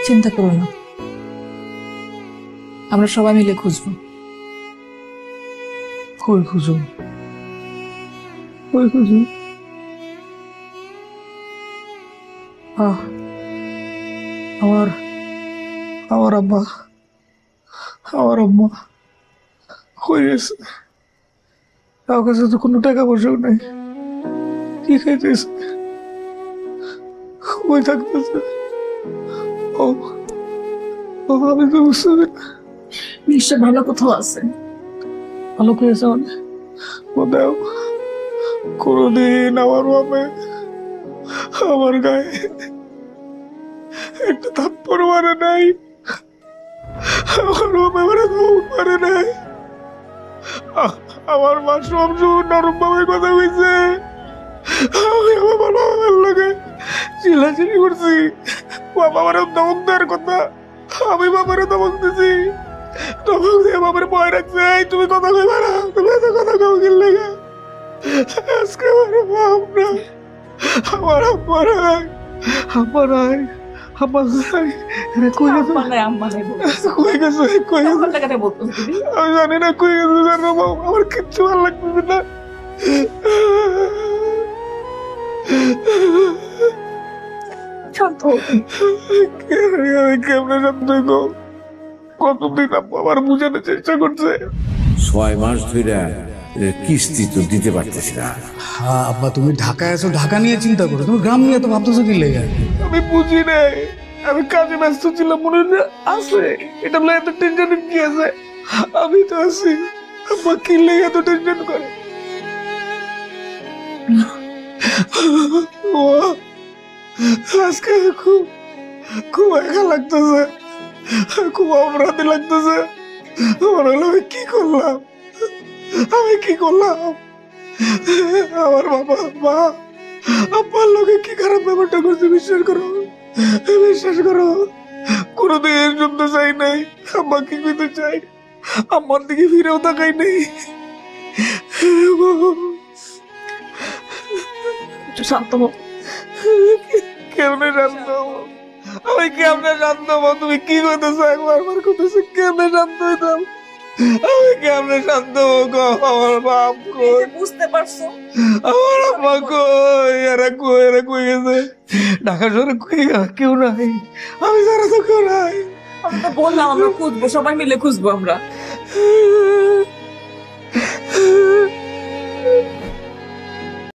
চিন্তা করো না, আমরা সবাই মিলে খুঁজবো। কই খুঁজো, কই খুঁজো? আমার আমার আব্বা, আমার আম্মা কই গেছে? আমার কাছে তো কোনো টাকা পয়সাও নাই। কি খাইতেছে, কই থাকতেছে? ও ও, আমি তো বুঝতে পারি না। নিশ্চয় ভালো কোথাও আছে। ভালো করেছে মানে ও দাও, কোনদিন আমার বাপে আমার গায়ে একটা থাপ্পড় মারে নাই, আমার বাপে আমার ধমক মারে নাই। আমার মা সব সময় নরম ভাবে কথা কইছে, আমি আমার বাবার লাগে চিল্লাচিল্লি করছি। বাবা আমার ধমক দেওয়ার কথা, আমি বাবারে ধমক দিছি। ধমক দিয়ে বাবার ভয় রাখছে, এই তুমি কথা কইবা না, তুমি এত কথা কও কি লাগে? আজকে আমার বাপ না, আমার আব্বা নাই, আব্বা নাই, আব্বা নাই। এরা কই গেছে? কই গেছে? কই গেছে? আমি জানি না কই গেছে, জানো আমার কিচ্ছু ভালো লাগতেছে না। আমি কেমনে শান্ত হইব? কতদিন আব্বা আমার বুঝানোর চেষ্টা করছে। 6 মাস ধরে কিস্তি তো দিতে পারতেছি না। হ্যাঁ আব্বা, তুমি ঢাকায় আছো, ঢাকা নিয়ে চিন্তা করো, তুমি গ্রাম নিয়ে তো ভাবতেছো কি লেগে? আমি বুঝি নাই, আমি কাজে ব্যস্ত ছিলাম, মনে হয় আছে এটা বলে এত টেনশন কি আছে? আমি তো আছি, আব্বা কি লেগে এত টেনশন করে? ও আজকে খুব খুব একা লাগতেছে, খুব অপরাধী লাগতেছে। মনে হলো আমি কি করলাম, আমি কি করলাম? আমার বাবা মা আব্বার লোকে কি খারাপ ব্যাপারটা করছে, বিশ্বাস করো, বিশ্বাস করো। কোনোদিন শুনতে চাই নাই, আব্বা কি করতে চাই, আমার দিকে ফিরেও তাকাই নাই। শান্ত হও। কেমনে শান্ত হবো? আমি কেমনে শান্ত হবো? তুমি কি করতেছো? একবার করতেছো, কেমনে শান্ত হইতাম? আমি কেমনে শান্ত হবো? আমার বাপ কই, বুঝতে পারছো? আমার আম্মা কই, এরা কই, এরা কই গেছে? ঢাকা শহরে কই কেউ নাই, আমি ছাড়া তো কেউ নাই। আমি তো বললাম আমরা খুঁজবো, সবাই মিলে খুঁজবো আমরা।